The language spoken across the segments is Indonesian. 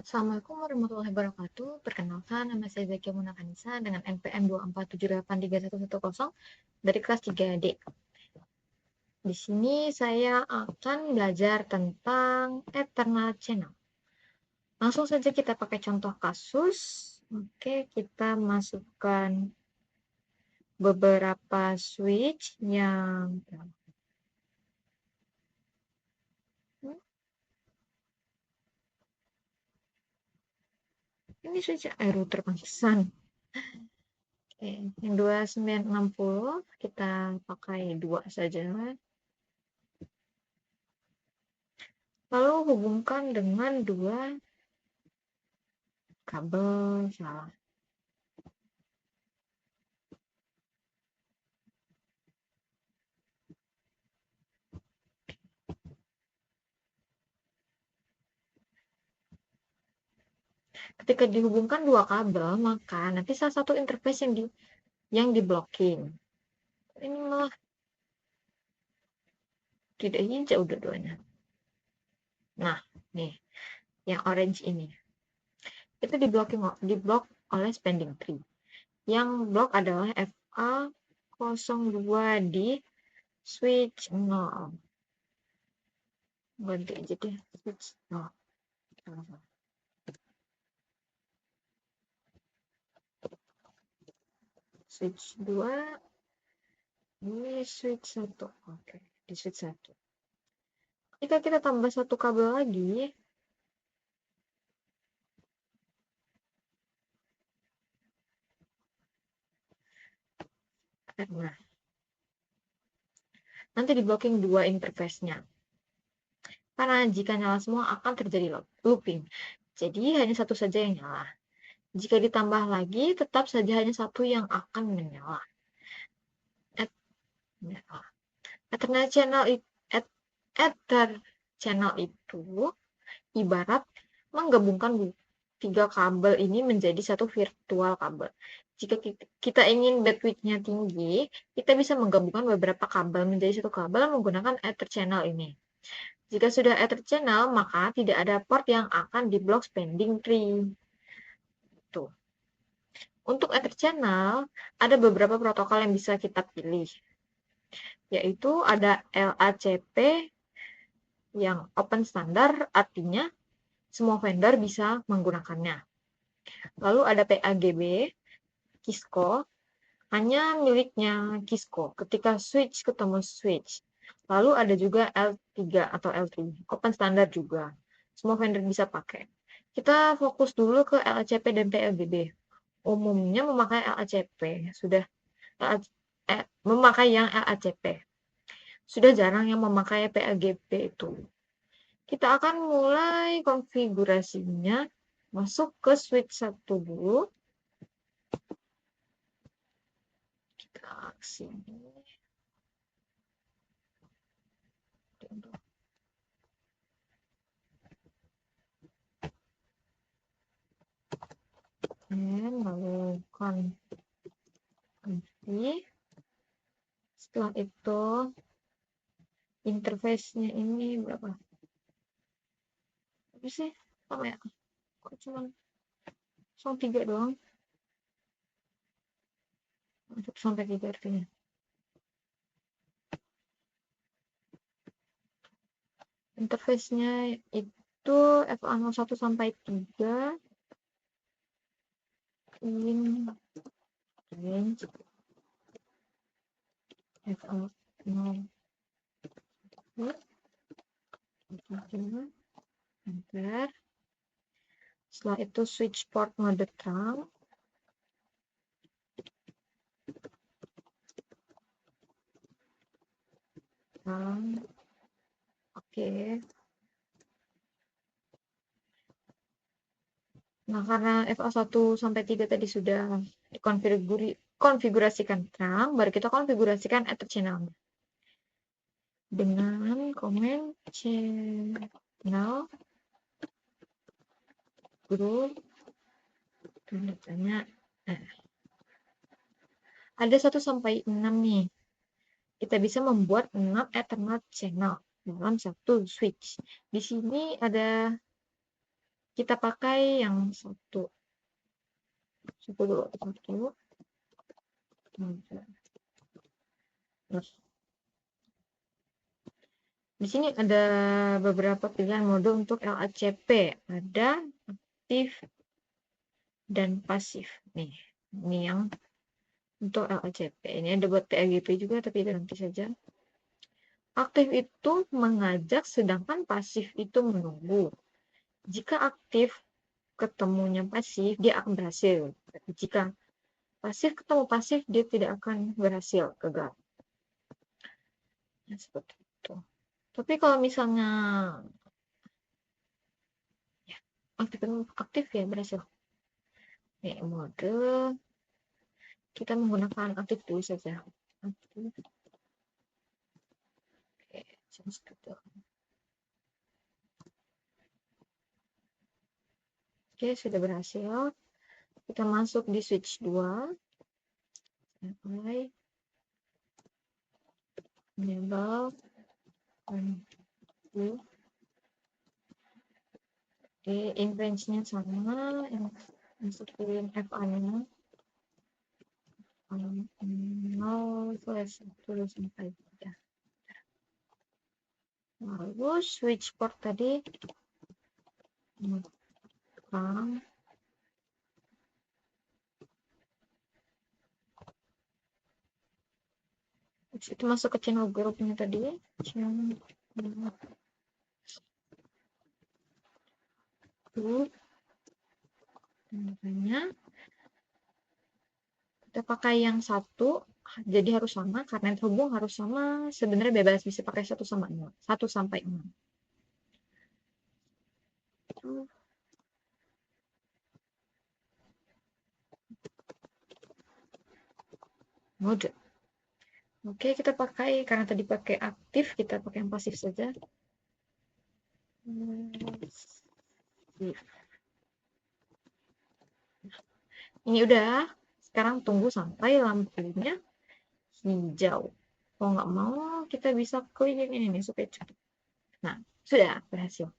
Assalamualaikum warahmatullahi wabarakatuh. Perkenalkan, nama saya Zakia Munakanisa dengan NPM 247831110 dari kelas 3D. Di sini saya akan belajar tentang Eternal Channel. Langsung saja kita pakai contoh kasus. Oke, kita masukkan beberapa switch yang ini switch router pantesan. Oke, yang 2960 kita pakai 2 saja. Lalu hubungkan dengan 2 kabel, salah. Ketika dihubungkan 2 kabel, maka nanti salah satu interface yang di blocking. Ini malah tidak hijau dua-duanya. Nah, nih, yang orange ini. Itu diblok oleh spending tree. Yang blok adalah FA02 di switch 0. Ganti aja deh, switch 0. Switch 2, ini switch 1. Oke, di switch 1. Jika kita tambah 1 kabel lagi, nah, nanti di blocking 2 interface-nya. Karena jika nyala semua akan terjadi looping. Jadi hanya satu saja yang nyala. Jika ditambah lagi, tetap saja hanya satu yang akan menyala. Ether channel itu ibarat menggabungkan 3 kabel ini menjadi satu virtual kabel. Jika kita ingin bandwidth-nya tinggi, kita bisa menggabungkan beberapa kabel menjadi satu kabel menggunakan Ether channel ini. Jika sudah Ether channel, maka tidak ada port yang akan diblok spending tree. Tuh. Untuk Ether channel, ada beberapa protokol yang bisa kita pilih, yaitu ada LACP yang open standar, artinya semua vendor bisa menggunakannya. Lalu ada PAGB, Kisco, hanya miliknya Kisco ketika switch ketemu switch. Lalu ada juga L3 atau L3, open standar juga. Semua vendor bisa pakai. Kita fokus dulu ke LACP dan PLGB. Umumnya memakai LACP, memakai yang LACP. Sudah jarang yang memakai PLGB itu. Kita akan mulai konfigurasinya. Masuk ke switch 1 dulu. Kita sini. Lalu konfigurasi. Setelah itu interface-nya ini berapa? Apa sih? Sama ya? Kok cuma 3 doang? 1 sampai 3 artinya. Interface-nya itu FA01 sampai 3. Range FA0 enter. Setelah itu switch port mode terang. Oke. Nah, karena FA1 sampai 3 tadi sudah dikonfigurasikan terang, baru kita konfigurasikan Ether channel. Dengan komen channel group tanya. Ada 1 sampai 6 nih. Kita bisa membuat 6 Ethernet channel dalam satu switch. Di sini ada Kita pakai yang satu dulu. Terus di sini ada beberapa pilihan mode untuk LACP. Ada aktif dan pasif. Nih, ini yang untuk LACP. Ini ada buat PAGP juga, tapi itu nanti saja. Aktif itu mengajak, sedangkan pasif itu menunggu. Jika aktif ketemunya pasif, dia akan berhasil. Jika pasif ketemu pasif, dia tidak akan berhasil, gagal. Nah, seperti itu. Tapi kalau misalnya ya, aktif ya berhasil. Nih, mode kita menggunakan aktif dulu saja. Aktif. Oke, seperti itu. Oke, sudah berhasil. Kita masuk di switch 2. Apply. Enable. Oke, invention-nya sama. Masukin FA-nya. 0/1 sampai 3. Lalu switch port tadi. Itu masuk ke channel grupnya tadi. Channel group. Makanya kita pakai yang satu, jadi harus sama karena terhubung harus sama. Sebenarnya bebas bisa pakai 1 sampai 6. Mode. Oke, kita pakai karena tadi pakai aktif, kita pakai yang pasif saja. Ini udah. Sekarang tunggu sampai lampunya hijau. Kalau nggak mau, kita bisa klik ini nih supaya cepat. Nah, sudah berhasil.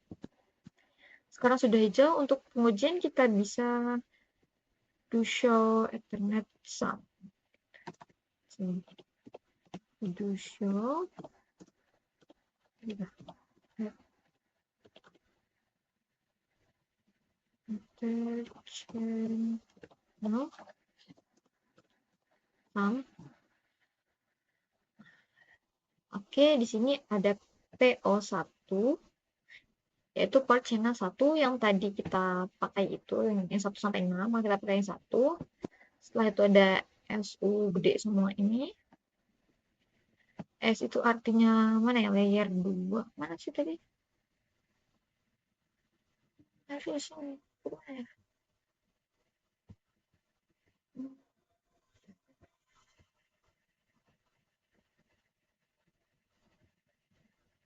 Sekarang sudah hijau. Untuk pengujian kita bisa do show Ethernet sum. Do show. No. Oke, di sini ada PO1, yaitu port channel 1 yang tadi kita pakai itu, yang 1 sampai 6, kita pakai yang 1. Setelah itu ada SU gede semua ini. S itu artinya mana ya? Layer 2. Mana sih tadi?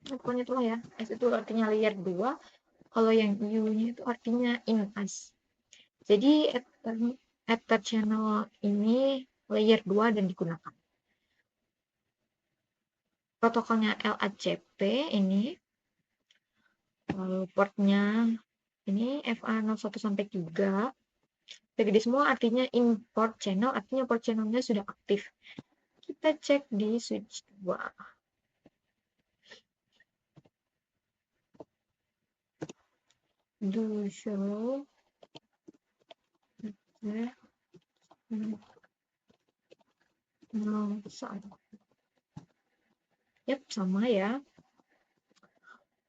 Pokoknya itulah ya. S itu artinya layer 2. Kalau yang U-nya itu artinya in-us. Jadi Ether channel ini layer 2 dan digunakan. Protokolnya LACP ini. Lalu portnya ini FA01 sampai 3. Gede semua artinya import channel, artinya port channelnya sudah aktif. Kita cek di switch 2. Do show. Yap, sama ya.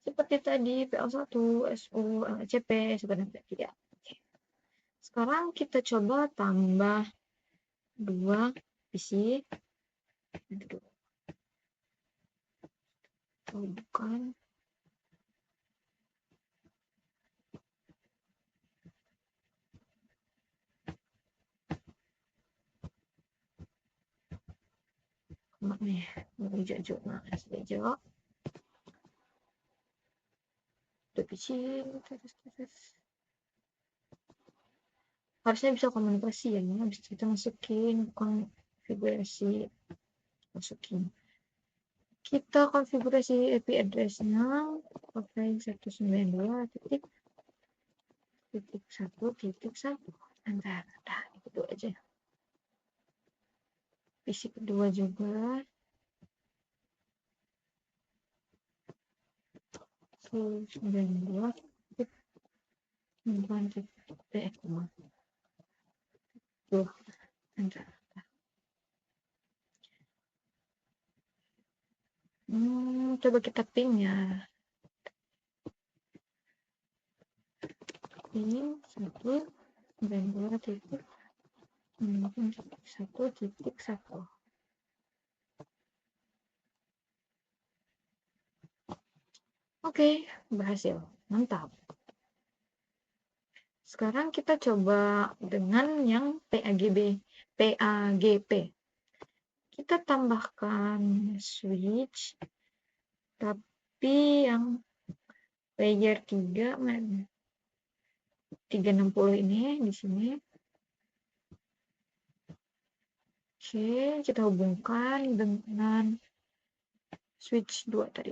Seperti tadi PL1, SU, LCP, sebenarnya tidak. Sekarang kita coba tambah 2 PC. Oh, bukan. Nih, hijau-hijau. Nah, hijau. Udah PC. Harusnya bisa komunikasi ya. Habis kita masukin konfigurasi. Kita konfigurasi IP address-nya pakai 192 titik satu titik satu antara. Nah, itu aja. Visi kedua juga 92 titik 9 titik tuh antara. Coba kita ping ya. Ini 192 titik 1 titik 1. Oke, berhasil. Mantap. Sekarang kita coba dengan yang PAGP. Kita tambahkan switch, tapi yang layer 3 mana? 360 ini di sini. Oke, kita hubungkan dengan switch 2 tadi.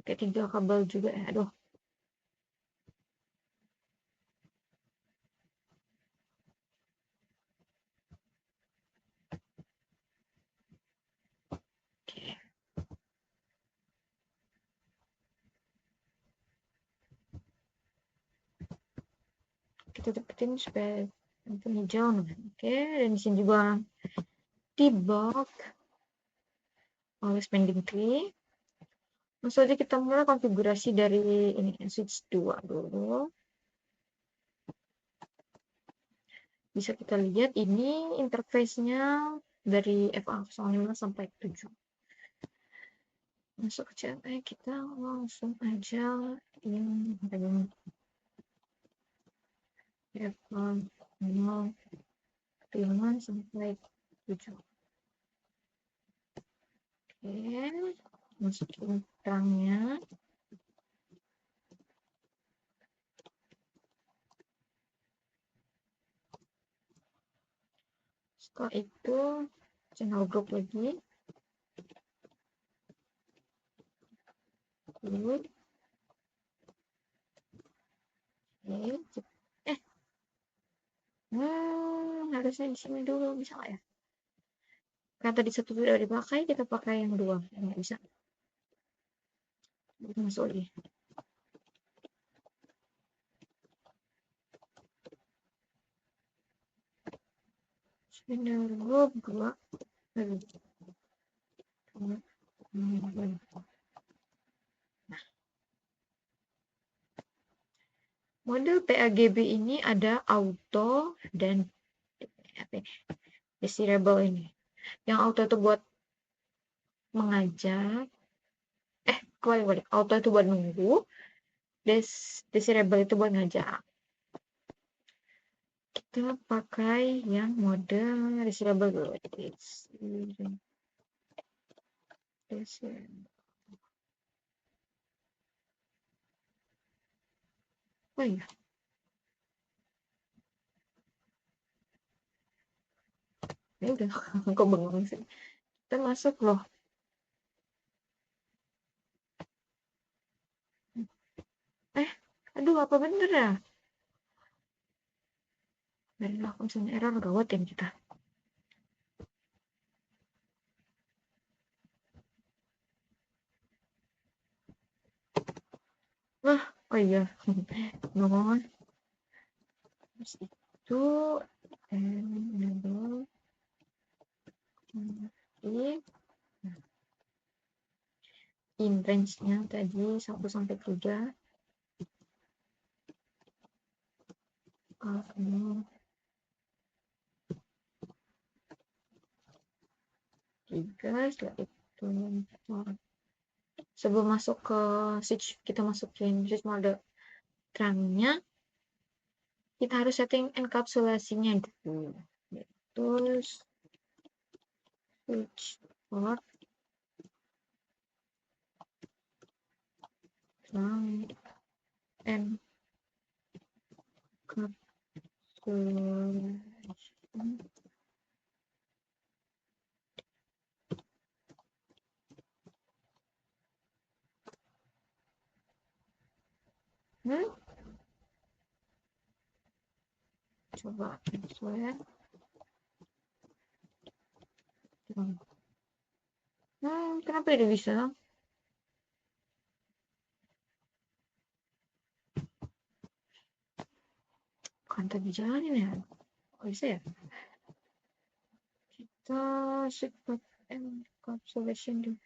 Pakai 3 kabel juga ya. Aduh. Oke. Kita deketin supaya lampu hijau. Oke, dan di sini juga debug oleh spending tree. Langsung aja kita mulai konfigurasi dari ini switch 2 dulu. Bisa kita lihat ini interface-nya dari FA05 sampai 7. Masuk ke CLE, kita langsung aja yang FA05 sampai 7. Oke, masukin terangnya. Setelah itu channel group lagi. Oke, harusnya di sini dulu, bisa nggak ya? Karena tadi satu tidak dipakai, kita pakai yang dua. Nggak bisa. Masuk lagi. Channel group 2. Model PAGB ini ada auto dan desirable ini. Yang auto itu buat mengajak. Kembali. Auto itu buat nunggu. Desirable itu buat ngajak. Kita pakai yang mode desirable dulu. Desirable. Oh iya. Ya udah, kok bengong sih. Kita masuk loh. Aduh, apa bener ya? Dari akun misalnya error, gawat ya kita. Wah, oh iya. Ngomong. Terus itu enable in range-nya tadi 1 sampai 3. Setelah itu sebelum masuk ke switch, kita masukin switch mode terangnya, kita harus setting enkapsulasinya dulu, yaitu switch port terang enkapsulasi. Coba sesuai. Kenapa tidak bisa? Kan tadi jalanin ya. Kok bisa ya? Kita sifat encapsulation dulu.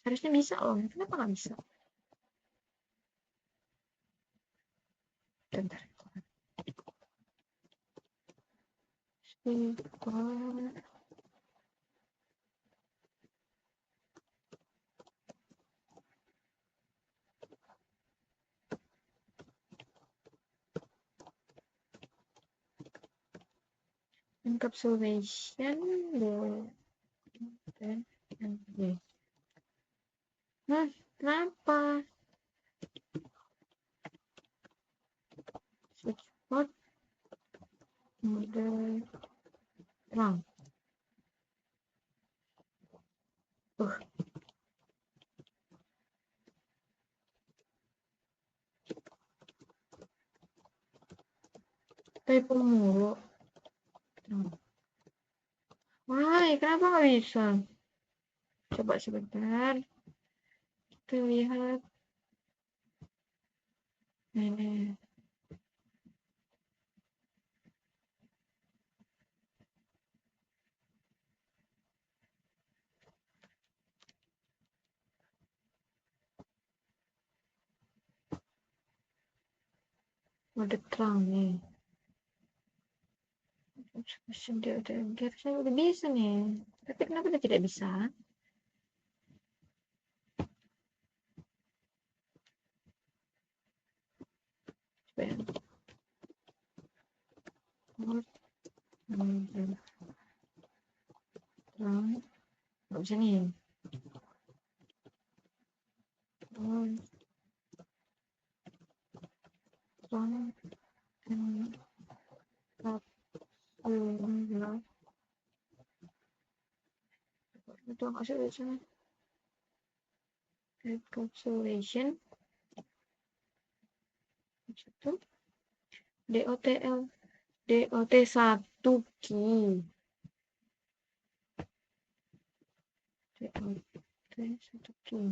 Harusnya bisa loh. Kenapa nggak bisa? Bentar. Sifat encapsulation dulu. Kenapa? Sifat model terang. Typo mulu. Wah, kenapa nggak bisa? Coba sebentar. Kita lihat. Ini. Mode terang nih. Harusnya udah bisa nih. Tapi kenapa dia tidak bisa? Coba ya. Terang. Nggak bisa nih. Terang. Itu nggak bisa. Encapsulation. Satu. DOTL. DOT1 key. DOT1 key.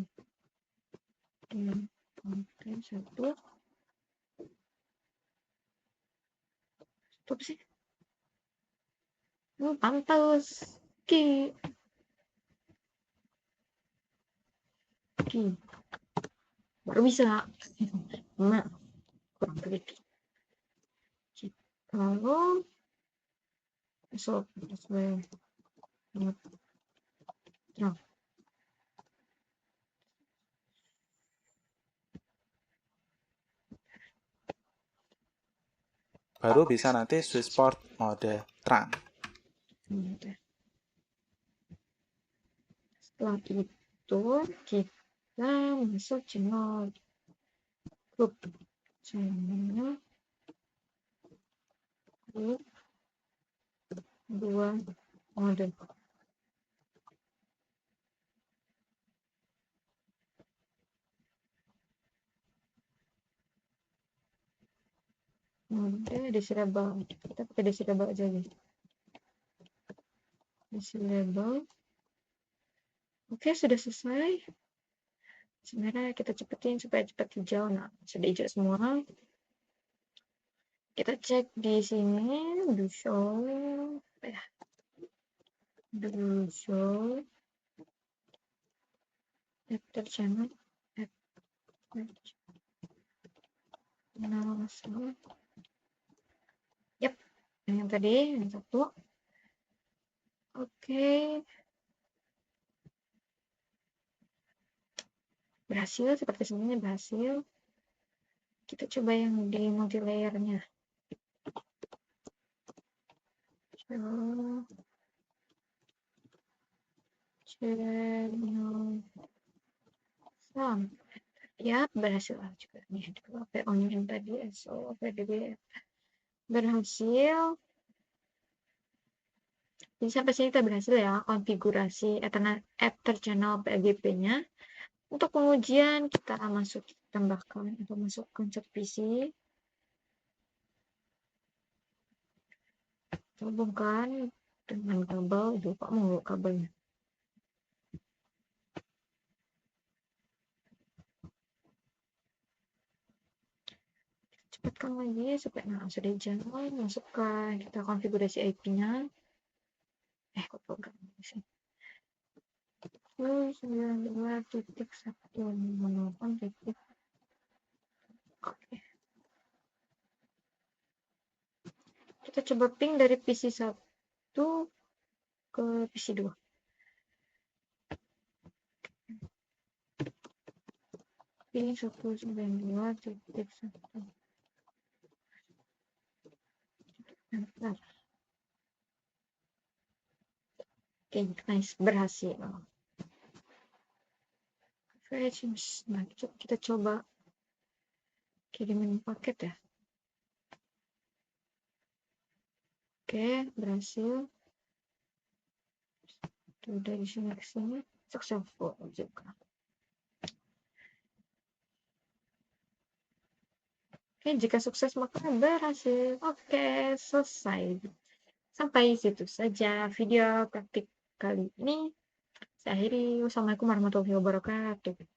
DOT1. Apa sih? Pantas. Key. Baru bisa. Nah, kurang teliti. Lalu besok sesuai terang. Baru bisa nanti switch port mode terang. Setelah itu kita masuk channel grup channel grup 2 mode. Mode disable. Kita pakai disable aja nih. Disable. Oke, sudah selesai. Sebenarnya kita cepetin supaya cepat hijau. Nah, sudah hijau semua. Kita cek di sini do show after channel yep, yang tadi yang satu. Oke, berhasil seperti semuanya berhasil. Kita coba yang di multi layernya. Channel ya, berhasil juga nih. Pakai onion tadi SO VDB berhasil. Jadi sampai sini kita berhasil ya konfigurasi Ether channel PGP-nya. Untuk pengujian kita tambahkan atau masukkan cat PC, hubungkan dengan kabel. Lupa mau kabelnya. Cepatkan lagi supaya sudah jalan. Masukkan kita konfigurasi IP-nya. Kok program sih? 92.168. Oke. Kita coba ping dari PC 1 ke PC 2. Ping 192.1. Bentar. Oke, nice, berhasil. Nah, kita coba kirimin paket ya. Oke, berhasil. Dari sini ke sini, successful juga. Oke, jika sukses maka berhasil. Oke, selesai. Sampai situ saja video praktik kali ini. Saya akhiri. Wassalamualaikum warahmatullahi wabarakatuh.